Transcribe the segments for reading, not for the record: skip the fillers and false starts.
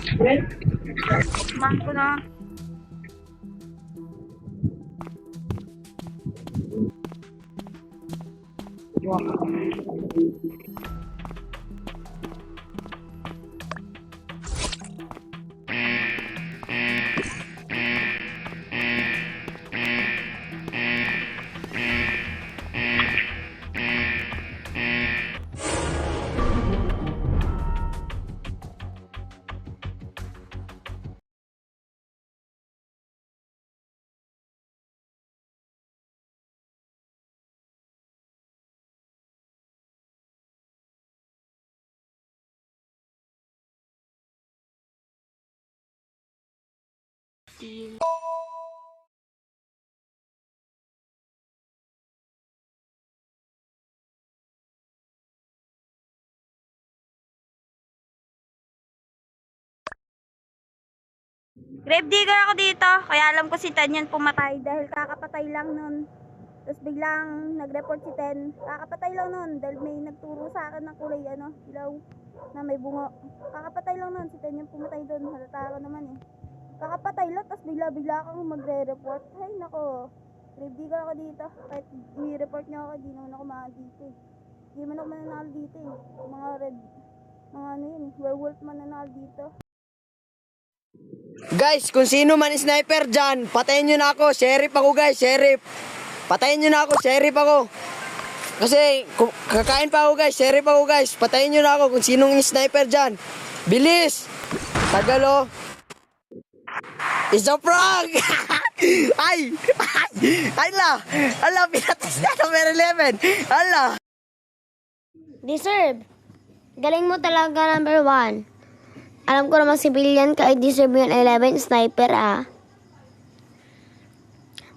Kumain ko na. Grave digger ako dito. Kaya alam ko si Ten yan pumatay dahil kakapatay lang nun. Tapos biglang nag-report si Ten. Kakapatay lang nun dahil may nagturo sa akin ng kulay ilaw na may bungo. Kakapatay lang nun. Si Ten yung pumatay doon. Halata ako naman eh. Kakapatay lang tapos bigla kang magre-report. Ay nako. Grave digger ako dito. Kahit i-report nyo ako, di naman ako dito eh. Di man ako mananalo dito eh. Mga red, mga ano yun, werewolf mananalo dito. Guys, kung sino man sniper dyan, patayin nyo na ako. Sheriff ako guys, sheriff. Patayin nyo na ako, sheriff ako. Kasi kakain pa ako guys, sheriff ako guys. Patayin nyo na ako kung sinong sniper dyan. Bilis! Tagalo. It's a prank! Ay! Ala, pinatas na number 11. Ala! Deserve. Galing mo talaga number 1. Alam ko namang civilian ka, deserve mo yung 11 sniper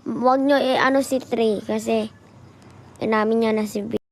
Huwag nyo si 3 kasi namin niya na civilian.